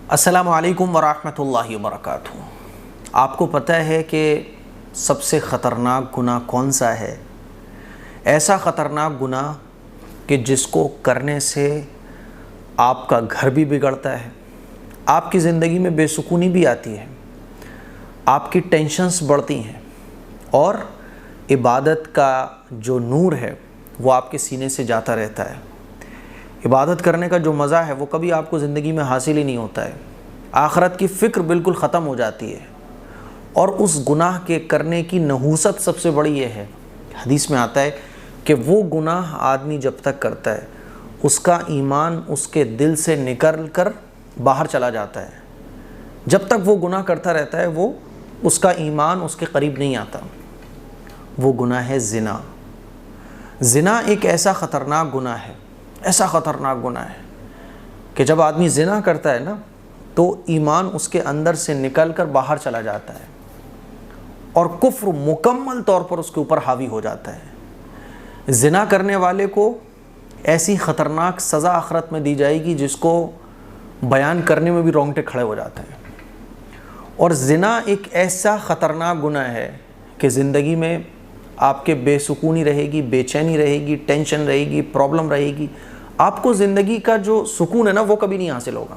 السلام علیکم ورحمۃ اللہ وبرکاتہ۔ آپ کو پتہ ہے کہ سب سے خطرناک گناہ کون سا ہے؟ ایسا خطرناک گناہ کہ جس کو کرنے سے آپ کا گھر بھی بگڑتا ہے، آپ کی زندگی میں بے سکونی بھی آتی ہے، آپ کی ٹینشنز بڑھتی ہیں اور عبادت کا جو نور ہے وہ آپ کے سینے سے جاتا رہتا ہے۔ عبادت کرنے کا جو مزہ ہے وہ کبھی آپ کو زندگی میں حاصل ہی نہیں ہوتا ہے۔ آخرت کی فکر بالکل ختم ہو جاتی ہے اور اس گناہ کے کرنے کی نحوست سب سے بڑی یہ ہے، حدیث میں آتا ہے کہ وہ گناہ آدمی جب تک کرتا ہے اس کا ایمان اس کے دل سے نکل کر باہر چلا جاتا ہے۔ جب تک وہ گناہ کرتا رہتا ہے وہ اس کا ایمان اس کے قریب نہیں آتا۔ وہ گناہ ہے زنا۔ زنا ایک ایسا خطرناک گناہ ہے، ایسا خطرناک گناہ ہے کہ جب آدمی زنا کرتا ہے نا تو ایمان اس کے اندر سے نکل کر باہر چلا جاتا ہے اور کفر مکمل طور پر اس کے اوپر حاوی ہو جاتا ہے۔ زنا کرنے والے کو ایسی خطرناک سزا آخرت میں دی جائے گی جس کو بیان کرنے میں بھی رونگٹے کھڑے ہو جاتے ہیں۔ اور زنا ایک ایسا خطرناک گناہ ہے کہ زندگی میں آپ کے بے سکونی رہے گی، بے چینی رہے گی، ٹینشن رہے گی، پرابلم رہے گی، آپ کو زندگی کا جو سکون ہے نا وہ کبھی نہیں حاصل ہوگا۔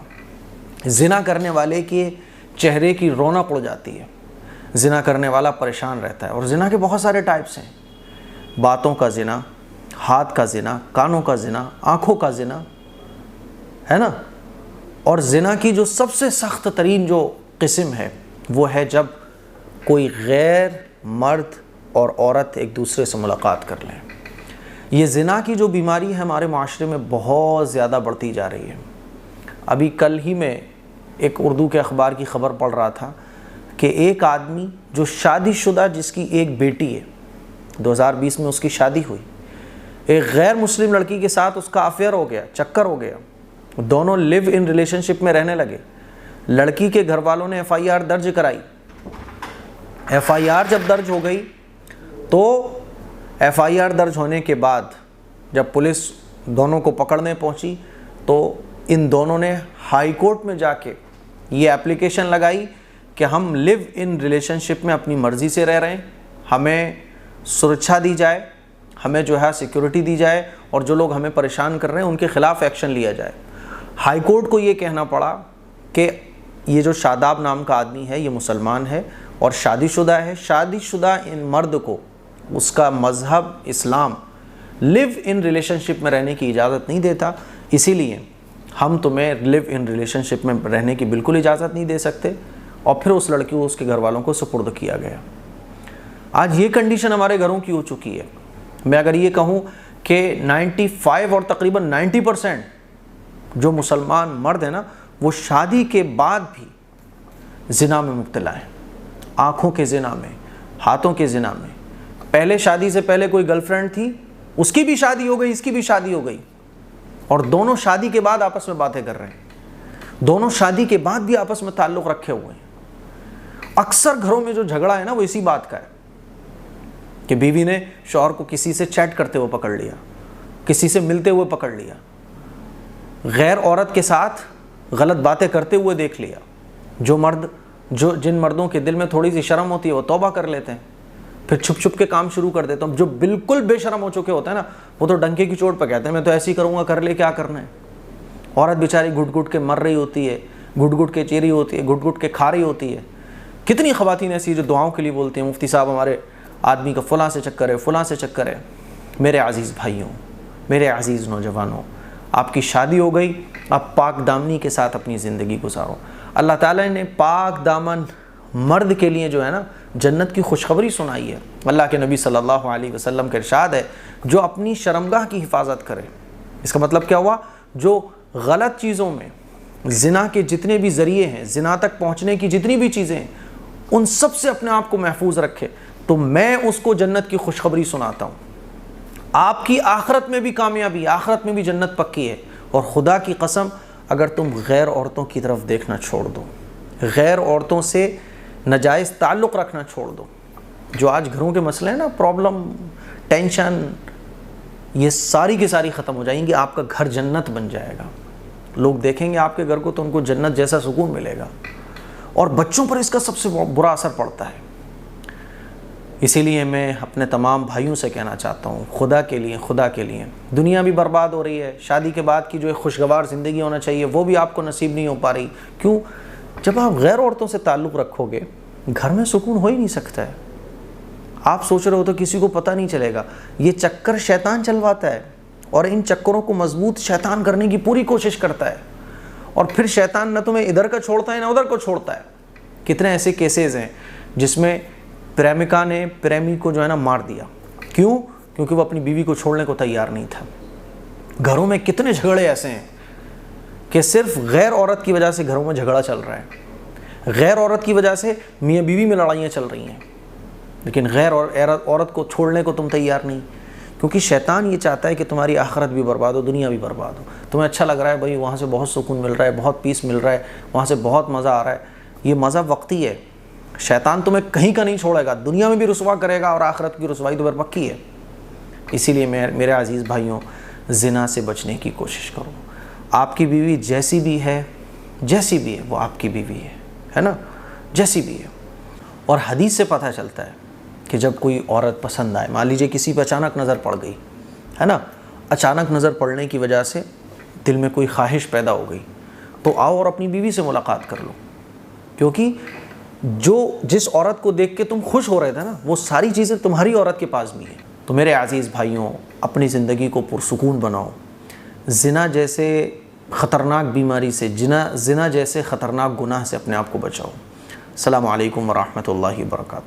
زنا کرنے والے کے چہرے کی رونق اڑ جاتی ہے، زنا کرنے والا پریشان رہتا ہے۔ اور زنا کے بہت سارے ٹائپس ہیں، باتوں کا زنا، ہاتھ کا زنا، کانوں کا زنا، آنکھوں کا زنا ہے نا۔ اور زنا کی جو سب سے سخت ترین جو قسم ہے وہ ہے جب کوئی غیر مرد اور عورت ایک دوسرے سے ملاقات کر لیں۔ یہ زنا کی جو بیماری ہے ہمارے معاشرے میں بہت زیادہ بڑھتی جا رہی ہے۔ ابھی کل ہی میں ایک اردو کے اخبار کی خبر پڑھ رہا تھا کہ ایک آدمی جو شادی شدہ، جس کی ایک بیٹی ہے، 2020 میں اس کی شادی ہوئی، ایک غیر مسلم لڑکی کے ساتھ اس کا افیئر ہو گیا، چکر ہو گیا، دونوں لیو ان ریلیشن شپ میں رہنے لگے۔ لڑکی کے گھر والوں نے FIR درج کرائی۔ FIR جب درج ہو گئی تو FIR درج ہونے کے بعد جب پولیس دونوں کو پکڑنے پہنچی تو ان دونوں نے ہائی کورٹ میں جا کے یہ اپلیکیشن لگائی کہ ہم لیو ان ریلیشن شپ میں اپنی مرضی سے رہ رہے ہیں، ہمیں سرکشا دی جائے، ہمیں جو ہے سیکیورٹی دی جائے، اور جو لوگ ہمیں پریشان کر رہے ہیں ان کے خلاف ایکشن لیا جائے۔ ہائی کورٹ کو یہ کہنا پڑا کہ یہ جو شاداب نام کا آدمی ہے یہ مسلمان ہے اور شادی شدہ ہے، شادی شدہ ان مرد کو اس کا مذہب اسلام لیو ان ریلیشن شپ میں رہنے کی اجازت نہیں دیتا، اسی لیے ہم تمہیں لیو ان ریلیشن شپ میں رہنے کی بالکل اجازت نہیں دے سکتے۔ اور پھر اس لڑکی کو اس کے گھر والوں کو سپرد کیا گیا۔ آج یہ کنڈیشن ہمارے گھروں کی ہو چکی ہے۔ میں اگر یہ کہوں کہ 95 اور تقریباً 90% جو مسلمان مرد ہیں نا وہ شادی کے بعد بھی زنا میں مبتلا ہیں، آنکھوں کے زنا میں، ہاتھوں کے زنا میں۔ پہلے شادی سے پہلے کوئی گرل فرینڈ تھی، اس کی بھی شادی ہو گئی، اس کی بھی شادی ہو گئی، اور دونوں شادی کے بعد آپس میں باتیں کر رہے ہیں، دونوں شادی کے بعد بھی آپس میں تعلق رکھے ہوئے ہیں۔ اکثر گھروں میں جو جھگڑا ہے نا وہ اسی بات کا ہے کہ بیوی نے شوہر کو کسی سے چیٹ کرتے ہوئے پکڑ لیا، کسی سے ملتے ہوئے پکڑ لیا، غیر عورت کے ساتھ غلط باتیں کرتے ہوئے دیکھ لیا۔ جن مردوں کے دل میں تھوڑی سی شرم ہوتی ہے وہ توبہ کر لیتے ہیں، پھر چھپ چھپ کے کام شروع کر دیتے ہیں۔ جو بالکل بے شرم ہو چکے ہوتے ہیں نا وہ تو ڈنکے کی چوٹ پہ کہتے ہیں میں تو ایسی کروں گا، کر لے کیا کرنا ہے۔ عورت بیچاری گھٹ گھٹ کے مر رہی ہوتی ہے، گھٹ گھٹ کے چی رہی ہوتی ہے، گھٹ گھٹ کے کھا رہی ہوتی ہے۔ کتنی خواتین ایسی جو دعاؤں کے لیے بولتی ہیں مفتی صاحب ہمارے آدمی کا فلاں سے چکر ہے، فلاں سے چکر ہے۔ میرے عزیز بھائیوں، میرے عزیز نوجوانوں، آپ کی شادی ہو گئی، آپ پاک دامنی کے ساتھ اپنی زندگی گزارو۔ اللہ تعالیٰ نے پاک دامن مرد کے لیے جو ہے نا جنت کی خوشخبری سنائی ہے۔ اللہ کے نبی صلی اللہ علیہ وسلم کا ارشاد ہے جو اپنی شرمگاہ کی حفاظت کرے۔ اس کا مطلب کیا ہوا؟ جو غلط چیزوں میں، زنا کے جتنے بھی ذریعے ہیں، زنا تک پہنچنے کی جتنی بھی چیزیں ہیں، ان سب سے اپنے آپ کو محفوظ رکھے تو میں اس کو جنت کی خوشخبری سناتا ہوں۔ آپ کی آخرت میں بھی کامیابی، آخرت میں بھی جنت پکی ہے۔ اور خدا کی قسم اگر تم غیر عورتوں کی طرف دیکھنا چھوڑ دو، غیر عورتوں سے ناجائز تعلق رکھنا چھوڑ دو، جو آج گھروں کے مسئلے ہیں نا، پرابلم، ٹینشن، یہ ساری کی ساری ختم ہو جائیں گی، آپ کا گھر جنت بن جائے گا۔ لوگ دیکھیں گے آپ کے گھر کو تو ان کو جنت جیسا سکون ملے گا، اور بچوں پر اس کا سب سے برا اثر پڑتا ہے۔ اسی لیے میں اپنے تمام بھائیوں سے کہنا چاہتا ہوں، خدا کے لیے دنیا بھی برباد ہو رہی ہے، شادی کے بعد کی جو ایک خوشگوار زندگی ہونا چاہیے وہ بھی آپ کو نصیب نہیں ہو پا رہی۔ کیوں؟ جب آپ غیر عورتوں سے تعلق رکھو گے گھر میں سکون ہو ہی نہیں سکتا ہے۔ آپ سوچ رہے ہو تو کسی کو پتہ نہیں چلے گا، یہ چکر شیطان چلواتا ہے، اور ان چکروں کو مضبوط شیطان کرنے کی پوری کوشش کرتا ہے، اور پھر شیطان نہ تمہیں ادھر کا چھوڑتا ہے نہ ادھر کو چھوڑتا ہے۔ کتنے ایسے کیسز ہیں جس میں پریمکا نے پریمی کو جو ہے نا مار دیا، کیوں؟ کیونکہ وہ اپنی بیوی کو چھوڑنے کو تیار نہیں تھا۔ گھروں میں کتنے جھگڑے ایسے ہیں کہ صرف غیر عورت کی وجہ سے گھروں میں جھگڑا چل رہا ہے، غیر عورت کی وجہ سے میاں بیوی میں لڑائیاں چل رہی ہیں، لیکن غیر عورت کو چھوڑنے کو تم تیار نہیں، کیونکہ شیطان یہ چاہتا ہے کہ تمہاری آخرت بھی برباد ہو، دنیا بھی برباد ہو۔ تمہیں اچھا لگ رہا ہے بھائی، وہاں سے بہت سکون مل رہا ہے، بہت پیس مل رہا ہے، وہاں سے بہت مزہ آ رہا ہے، یہ مزہ وقتی ہے۔ شیطان تمہیں کہیں کا نہیں چھوڑے گا، دنیا میں بھی رسوا کرے گا اور آخرت کی رسوائی تو پکی ہے۔ اسی لیے میرے عزیز بھائیوں، زنا سے بچنے کی کوشش کرو۔ آپ کی بیوی جیسی بھی ہے وہ آپ کی بیوی ہے نا، جیسی بھی ہے۔ اور حدیث سے پتہ چلتا ہے کہ جب کوئی عورت پسند آئے، مان لیجئے کسی پہ اچانک نظر پڑ گئی ہے نا، اچانک نظر پڑنے کی وجہ سے دل میں کوئی خواہش پیدا ہو گئی، تو آؤ اور اپنی بیوی سے ملاقات کر لو، کیونکہ جس عورت کو دیکھ کے تم خوش ہو رہے تھے نا، وہ ساری چیزیں تمہاری عورت کے پاس بھی ہیں۔ تو میرے عزیز بھائیوں، اپنی زندگی کو پرسکون بناؤ، زنا جیسے خطرناک بیماری سے، زنا جیسے خطرناک گناہ سے اپنے آپ کو بچاؤ۔ السلام علیکم ورحمۃ اللہ وبرکاتہ۔